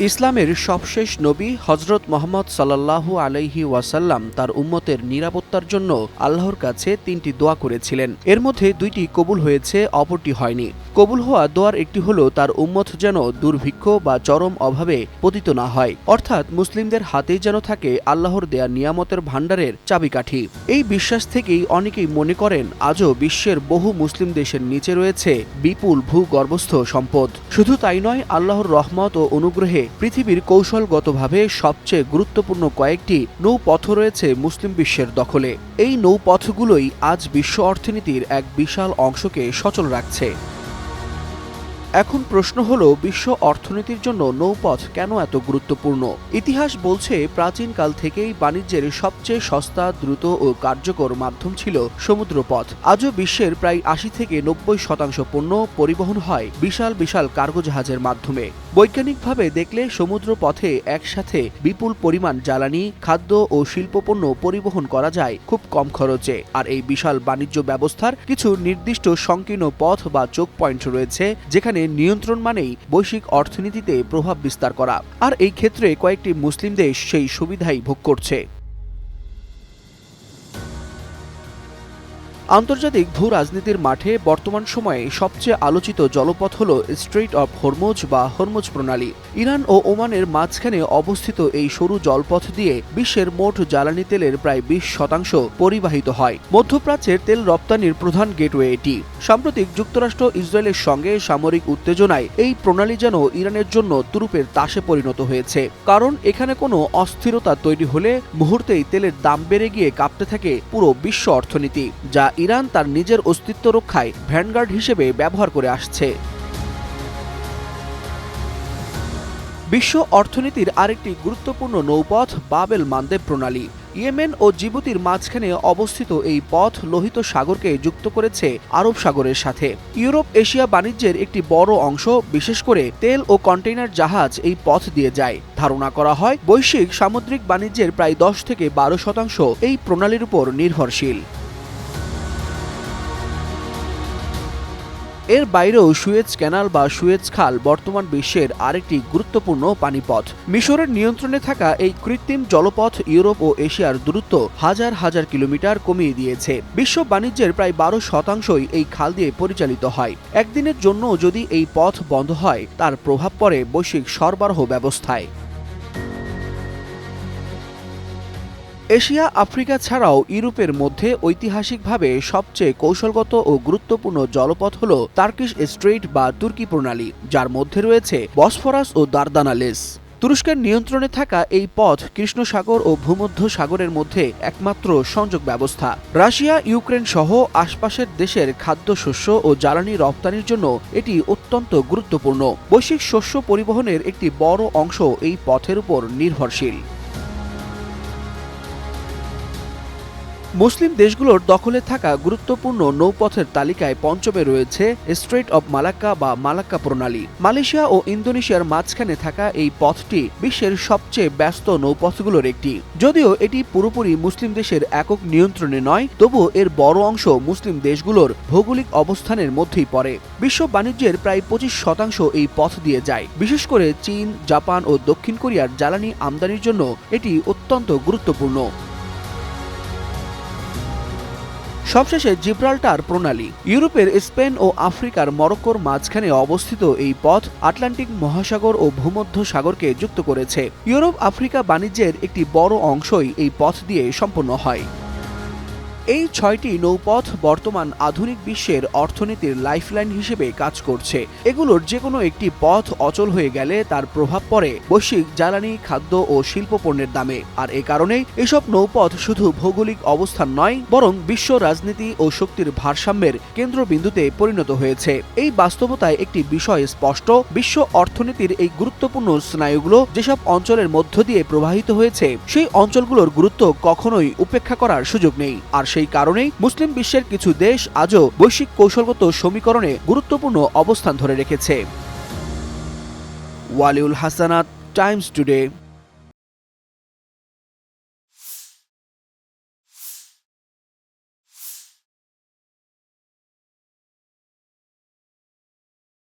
ইসলামের সবশেষ নবী হজরত মুহাম্মদ সাল্লাল্লাহু আলাইহি ওয়াসাল্লাম তার উম্মতের নিরাপত্তার জন্য আল্লাহর কাছে ৩টি দোয়া করেছিলেন। এর মধ্যে ২টি কবুল হয়েছে, অপরটি হয়নি। কবুল হওয়া দোয়ার একটি হলো তার উম্মত যেন দুর্ভিক্ষ বা চরম অভাবে পতিত না হয়, অর্থাৎ মুসলিমদের হাতেই যেন থাকে আল্লাহর দেয়া নিয়ামতের ভাণ্ডারের চাবিকাঠি। এই বিশ্বাস থেকেই অনেকেই মনে করেন আজও বিশ্বের বহু মুসলিম দেশের নিচে রয়েছে বিপুল ভূগর্ভস্থ সম্পদ। শুধু তাই নয়, আল্লাহর রহমত ও অনুগ্রহে পৃথিবীর কৌশলগতভাবে সবচেয়ে গুরুত্বপূর্ণ কয়েকটি নৌপথ রয়েছে মুসলিম বিশ্বের দখলে। এই নৌপথগুলোই আজ বিশ্ব অর্থনীতির এক বিশাল অংশকে সচল রাখছে। এখন প্রশ্ন হলো, বিশ্ব অর্থনীতির জন্য নৌপথ কেন এত গুরুত্বপূর্ণ? ইতিহাস বলছে প্রাচীনকাল থেকেই বাণিজ্যের সবচেয়ে সস্তা, দ্রুত ও কার্যকর মাধ্যম ছিল সমুদ্রপথ। আজও বিশ্বের প্রায় ৮০ থেকে ৯০% পণ্য পরিবহন হয় বিশাল বিশাল কার্গো জাহাজের মাধ্যমে। বৈজ্ঞানিকভাবে দেখলে সমুদ্র পথে একসাথে বিপুল পরিমাণ জ্বালানি, খাদ্য ও শিল্পপণ্য পরিবহন করা যায় খুব কম খরচে। আর এই বিশাল বাণিজ্য ব্যবস্থার কিছু নির্দিষ্ট সংকীর্ণ পথ বা চোক পয়েন্ট রয়েছে, যেখানে নিয়ন্ত্রণ মানেই বৈশ্বিক অর্থনীতিতে প্রভাব বিস্তার করা। আর এই ক্ষেত্রে কয়েকটি মুসলিম দেশ সেই সুবিধাই ভোগ করছে। আন্তর্জাতিক ভূ রাজনীতির মাঠে বর্তমান সময়ে সবচেয়ে আলোচিত জলপথ হল স্ট্রেইট অফ হরমুজ বা হরমুজ প্রণালী। ইরান ও ওমানের মাঝখানে অবস্থিত এই সরু জলপথ দিয়ে বিশ্বের মোট জ্বালানি তেলের প্রায় 20% পরিবাহিত হয়। মধ্যপ্রাচ্যের তেল রপ্তানির প্রধান গেটওয়ে এটি। সাম্প্রতিক যুক্তরাষ্ট্র ইসরায়েলের সঙ্গে সামরিক উত্তেজনায় এই প্রণালী যেন ইরানের জন্য তুরুপের তাসে পরিণত হয়েছে। কারণ এখানে কোনো অস্থিরতা তৈরি হলে মুহূর্তেই তেলের দাম বেড়ে গিয়ে কাঁপতে থাকে পুরো বিশ্ব অর্থনীতি, যা ইরান তার নিজের অস্তিত্ব রক্ষায় ভ্যানগার্ড হিসেবে ব্যবহার করে আসছে। বিশ্ব অর্থনীতির আরেকটি গুরুত্বপূর্ণ নৌপথ বাব এল মান্দেব প্রণালী। ইয়েমেন ও জিবুতির মাঝখানে অবস্থিত এই পথ লোহিত সাগরকে যুক্ত করেছে আরব সাগরের সাথে। ইউরোপ এশিয়া বাণিজ্যের একটি বড় অংশ, বিশেষ করে তেল ও কন্টেইনার জাহাজ এই পথ দিয়ে যায়। ধারণা করা হয় বৈশ্বিক সামুদ্রিক বাণিজ্যের প্রায় 10 থেকে 12% এই প্রণালীর উপর নির্ভরশীল। এর বাইরেও সুয়েজ ক্যানাল বা সুয়েজ খাল বর্তমান বিশ্বের আরেকটি গুরুত্বপূর্ণ পানিপথ। মিশরের নিয়ন্ত্রণে থাকা এই কৃত্রিম জলপথ ইউরোপ ও এশিয়ার দূরত্ব হাজার হাজার কিলোমিটার কমিয়ে দিয়েছে। বিশ্ব বাণিজ্যের প্রায় 12% এই খাল দিয়ে পরিচালিত হয়। একদিনের জন্য যদি এই পথ বন্ধ হয়, তার প্রভাব পড়ে বৈশ্বিক সরবরাহ ব্যবস্থায়। এশিয়া, আফ্রিকা ছাড়াও ইউরোপের মধ্যে ঐতিহাসিকভাবে সবচেয়ে কৌশলগত ও গুরুত্বপূর্ণ জলপথ হল টার্কিশ স্ট্রেইট বা তুর্কি প্রণালী, যার মধ্যে রয়েছে বসফরাস ও দারদানালেস। তুরস্কের নিয়ন্ত্রণে থাকা এই পথ কৃষ্ণ সাগর ও ভূমধ্য সাগরের মধ্যে একমাত্র সংযোগ ব্যবস্থা। রাশিয়া, ইউক্রেন সহ আশপাশের দেশের খাদ্যশস্য ও জ্বালানি রপ্তানির জন্য এটি অত্যন্ত গুরুত্বপূর্ণ। বৈশ্বিক শস্য পরিবহনের একটি বড় অংশ এই পথের উপর নির্ভরশীল। মুসলিম দেশগুলোর দখলে থাকা গুরুত্বপূর্ণ নৌপথের তালিকায় পঞ্চমে রয়েছে স্ট্রেইট অব মালাক্কা বা মালাক্কা প্রণালী। মালয়েশিয়া ও ইন্দোনেশিয়ার মাঝখানে থাকা এই পথটি বিশ্বের সবচেয়ে ব্যস্ত নৌপথগুলোর একটি। যদিও এটি পুরোপুরি মুসলিম দেশের একক নিয়ন্ত্রণে নয়, তবুও এর বড় অংশ মুসলিম দেশগুলোর ভৌগোলিক অবস্থানের মধ্যেই পড়ে। বিশ্ব বাণিজ্যের প্রায় 25% এই পথ দিয়ে যায়। বিশেষ করে চীন, জাপান ও দক্ষিণ কোরিয়ার জ্বালানি আমদানির জন্য এটি অত্যন্ত গুরুত্বপূর্ণ। সবশেষে জিব্রাল্টার প্রণালী। ইউরোপের স্পেন ও আফ্রিকার মরক্কোর মাঝখানে অবস্থিত এই পথ আটলান্টিক মহাসাগর ও ভূমধ্য সাগরকে যুক্ত করেছে। ইউরোপ আফ্রিকা বাণিজ্যের একটি বড় অংশই এই পথ দিয়ে সম্পন্ন হয়। এই 6টি নৌপথ বর্তমান আধুনিক বিশ্বের অর্থনীতির লাইফলাইন হিসেবে কাজ করছে। এগুলোর যে কোনো একটি পথ অচল হয়ে গেলে তার প্রভাব পড়ে বৈশ্বিক জ্বালানি, খাদ্য ও শিল্প পণ্যের দামে। আর এ কারণেই এসব নৌপথ শুধু ভৌগোলিক অবস্থান নয়, বরং বিশ্ব রাজনীতি ও শক্তির ভারসাম্যের কেন্দ্রবিন্দুতে পরিণত হয়েছে। এই বাস্তবতায় একটি বিষয় স্পষ্ট: বিশ্ব অর্থনীতির এই গুরুত্বপূর্ণ স্নায়ুগুলো যেসব অঞ্চলের মধ্য দিয়ে প্রবাহিত হয়েছে, সেই অঞ্চলগুলোর গুরুত্ব কখনোই উপেক্ষা করার সুযোগ নেই। আর সেই কারণেই মুসলিম বিশ্বের কিছু দেশ আজও বৈশ্বিক কৌশলগত সমীকরণে গুরুত্বপূর্ণ অবস্থান ধরে রেখেছে। Waliul Hasnat, Times today.